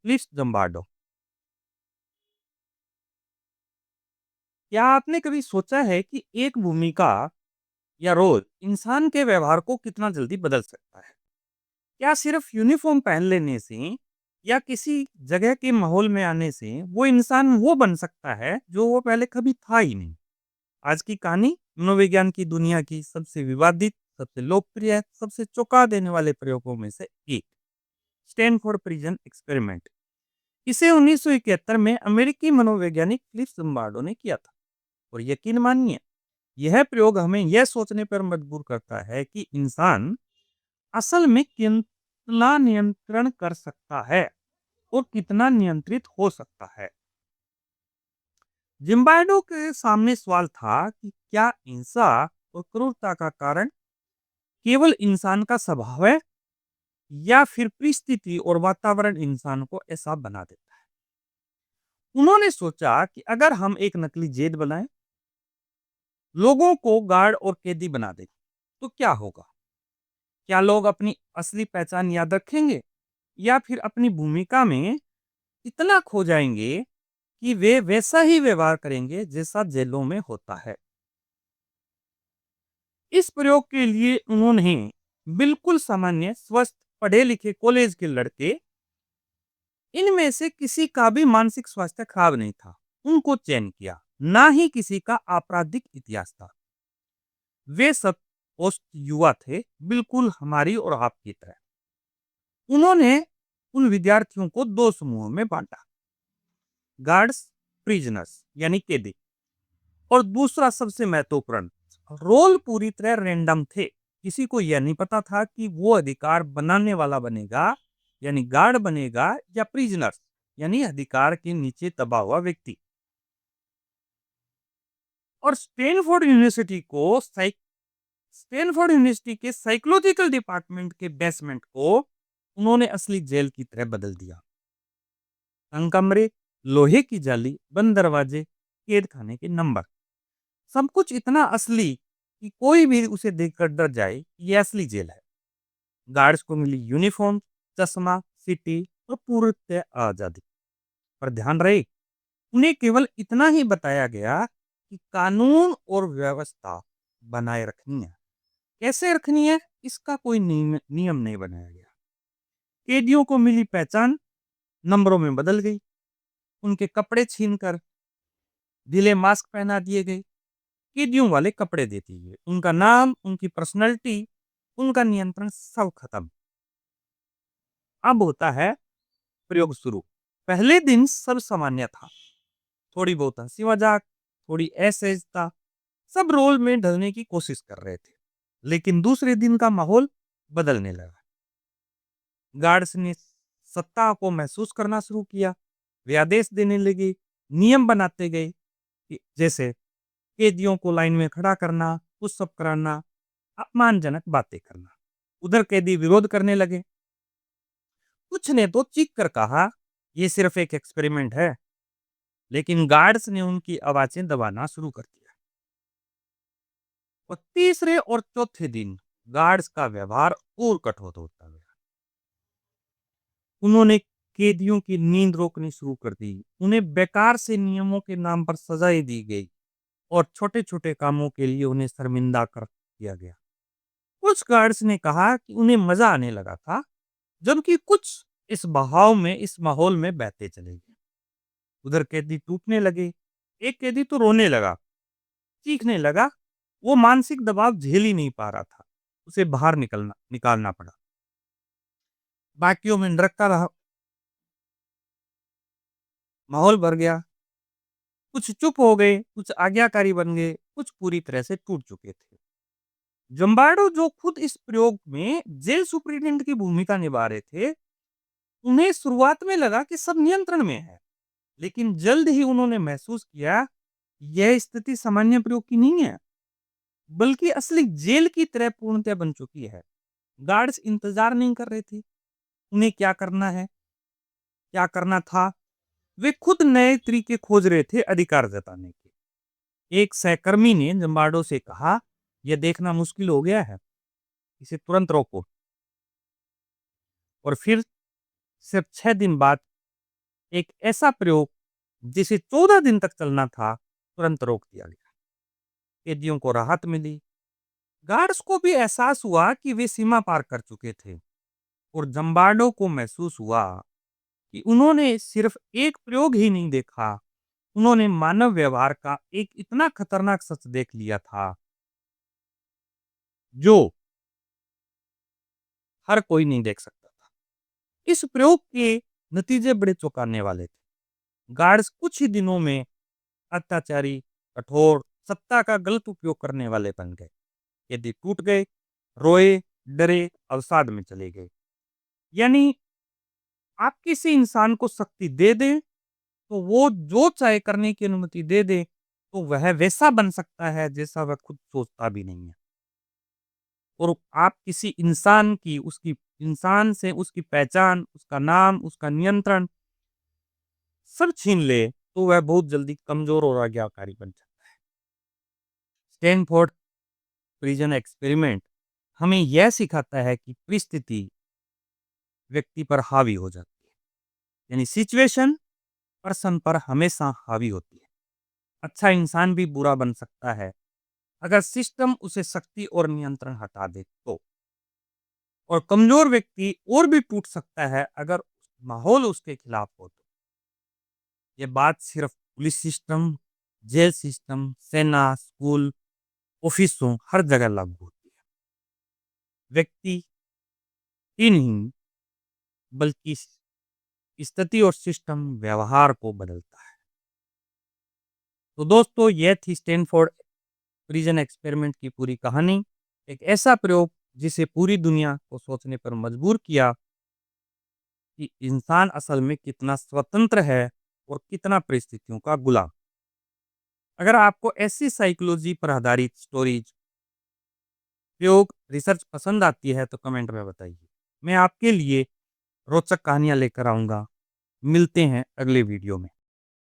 Cliff जम्बार्डो। क्या आपने कभी सोचा है कि एक भूमिका या रोल इंसान के व्यवहार को कितना जल्दी बदल सकता है? क्या सिर्फ यूनिफॉर्म पहन लेने से या किसी जगह के माहौल में आने से वो इंसान वो बन सकता है जो वो पहले कभी था ही नहीं? आज की कहानी मनोविज्ञान की दुनिया की सबसे विवादित, सबसे लोकप्रिय, सबसे चौंका देने वाले प्रयोगों में से एक, स्टैनफोर्ड प्रिजन एक्सपेरिमेंट। इसे 1971 में अमेरिकी मनोवैज्ञानिक क्लिफ जम्बार्डो ने किया था। और यकीन मानिए, यह प्रयोग हमें यह सोचने पर मजबूर करता है कि इंसान असल में कितना नियंत्रण कर सकता है और कितना नियंत्रित हो सकता है। जिम्बार्डो के सामने सवाल था कि क्या हिंसा और क्रूरता का कारण केवल इंसान का स्वभाव है या फिर परिस्थिति और वातावरण इंसान को ऐसा बना देता है। उन्होंने सोचा कि अगर हम एक नकली जेल बनाएं, लोगों को गार्ड और कैदी बना दें, तो क्या होगा? क्या लोग अपनी असली पहचान याद रखेंगे या फिर अपनी भूमिका में इतना खो जाएंगे कि वे वैसा ही व्यवहार करेंगे जैसा जेलों में होता है? इस प्रयोग के लिए उन्होंने बिल्कुल सामान्य, स्वस्थ, पढ़े लिखे कॉलेज के लड़के, इनमें से किसी का भी मानसिक स्वास्थ्य खराब नहीं था, उनको चयन किया। ना ही किसी का आपराधिक इतिहास था। वे सब पोस्ट युवा थे, बिल्कुल हमारी और आपकी तरह। उन्होंने उन विद्यार्थियों को दो समूहों में बांटा, गार्ड्स, प्रिजनर्स यानी कैदी, और दूसरा सबसे महत्वपूर्ण, रोल पूरी तरह रैंडम थे। किसी को यह नहीं पता था कि वो अधिकार बनाने वाला बनेगा, यानी गार्ड बनेगा, या प्रिजनर्स यानी अधिकार के नीचे दबा हुआ व्यक्ति। और स्टैनफोर्ड यूनिवर्सिटी के साइकोलॉजिकल डिपार्टमेंट के बेसमेंट को उन्होंने असली जेल की तरह बदल दिया। तंग कमरे, लोहे की जाली, बंद दरवाजे, कैद खाने के नंबर, सब कुछ इतना असली कि कोई भी उसे देखकर डर जाए। ये असली जेल है। गार्ड्स को मिली यूनिफॉर्म, चश्मा, सिटी और पूर्ण आजादी। पर ध्यान रहे, उन्हें केवल इतना ही बताया गया कि कानून और व्यवस्था बनाए रखनी है। कैसे रखनी है, इसका कोई नियम नहीं बनाया गया। कैदियों को मिली पहचान नंबरों में बदल गई, उनके कपड़े छीनकर ढीले मास्क पहना दिए गए, कैदियों वाले कपड़े दे दिए गए। उनका नाम, उनकी पर्सनैलिटी, उनका नियंत्रण सब खत्म। अब होता है प्रयोग शुरू। पहले दिन सब सामान्य था, थोड़ी बहुत हंसी मजाक, थोड़ी असहजता, सब रोल में ढलने की कोशिश कर रहे थे। लेकिन दूसरे दिन का माहौल बदलने लगा। गार्ड्स ने सत्ता को महसूस करना शुरू किया। वे आदेश देने लगे, नियम बनाते गए, जैसे कैदियों को लाइन में खड़ा करना, पुशअप कराना, अपमानजनक बातें करना। उधर कैदी विरोध करने लगे। कुछ ने तो चीख कर कहा, ये सिर्फ एक एक्सपेरिमेंट है। लेकिन गार्ड्स ने उनकी आवाजें दबाना शुरू कर दिया। और तीसरे और चौथे दिन गार्ड्स का व्यवहार और कठोर होता गया। उन्होंने कैदियों की नींद रोकनी शुरू कर दी। उन्हें बेकार से नियमों के नाम पर सजाएं दी गई और छोटे छोटे कामों के लिए उन्हें शर्मिंदा कर दिया गया। कुछ गार्ड्स ने कहा कि उन्हें मजा आने लगा था, जबकि कुछ इस माहौल में बहते चले गए। उधर कैदी टूटने लगे। एक कैदी तो रोने लगा, चीखने लगा। वो मानसिक दबाव झेल ही नहीं पा रहा था, उसे बाहर निकालना पड़ा। बाकियों में नरक रहा, माहौल भर गया। कुछ चुप हो गए, कुछ आज्ञाकारी बन गए, कुछ पूरी तरह से टूट चुके थे। जम्बार्डो, जो खुद इस प्रयोग में जेल सुपरिटेंडेंट की भूमिका निभा रहे थे, उन्हें शुरुआत में लगा कि सब नियंत्रण में है। लेकिन जल्द ही उन्होंने महसूस किया, यह स्थिति सामान्य प्रयोग की नहीं है, बल्कि असली जेल की तरह पूर्णतः बन चुकी है। गार्ड्स इंतजार नहीं कर रहे थे, उन्हें क्या करना है, क्या करना था। वे खुद नए तरीके खोज रहे थे अधिकार जताने के। एक सहकर्मी ने जम्बार्डो से कहा, यह देखना मुश्किल हो गया है, इसे तुरंत रोको। और फिर सिर्फ 6 दिन बाद एक ऐसा प्रयोग जिसे 14 दिन तक चलना था, तुरंत रोक दिया गया। कैदियों को राहत मिली। गार्ड्स को भी एहसास हुआ कि वे सीमा पार कर चुके थे और जम्बार्डो को महसूस हुआ कि उन्होंने सिर्फ एक प्रयोग ही नहीं देखा, उन्होंने मानव व्यवहार का एक इतना खतरनाक सच देख लिया था जो हर कोई नहीं देख सकता था। इस प्रयोग के नतीजे बड़े चौंकाने वाले थे। गार्ड्स कुछ ही दिनों में अत्याचारी, कठोर, सत्ता का गलत उपयोग करने वाले बन गए। यदि टूट गए, रोए, डरे, अवसाद में चले गए। यानी आप किसी इंसान को शक्ति दे दें, तो वो जो चाहे करने की अनुमति दे दे, तो वह वैसा बन सकता है जैसा वह खुद सोचता भी नहीं है। और आप किसी इंसान की, उसकी इंसान से उसकी पहचान, उसका नाम, उसका नियंत्रण सब छीन ले, तो वह बहुत जल्दी कमजोर और आज्ञाकारी बन जाता है। स्टैनफोर्ड प्रिजन एक्सपेरिमेंट हमें यह सिखाता है कि परिस्थिति व्यक्ति पर हावी हो जाती है। यानी सिचुएशन पर्सन पर हमेशा हावी होती है। अच्छा इंसान भी बुरा बन सकता है अगर सिस्टम उसे शक्ति और नियंत्रण हटा दे तो। और कमजोर व्यक्ति और भी टूट सकता है अगर माहौल उसके खिलाफ हो तो। ये बात सिर्फ पुलिस सिस्टम, जेल सिस्टम, सेना, स्कूल, ऑफिसों हर जगह लागू होती है। व्यक्ति ही नहीं, बल्कि स्थिति और सिस्टम व्यवहार को बदलता है। तो दोस्तों, यह थी स्टैनफोर्ड प्रिजन एक्सपेरिमेंट की पूरी कहानी। एक ऐसा प्रयोग जिसे पूरी दुनिया को सोचने पर मजबूर किया कि इंसान असल में कितना स्वतंत्र है और कितना परिस्थितियों का गुलाम। अगर आपको ऐसी साइकोलॉजी पर आधारित स्टोरीज, प्रयोग, रिसर्च पसंद आती है तो कमेंट में बताइए। मैं आपके लिए रोचक कहानियां लेकर आऊंगा। मिलते हैं अगले वीडियो में।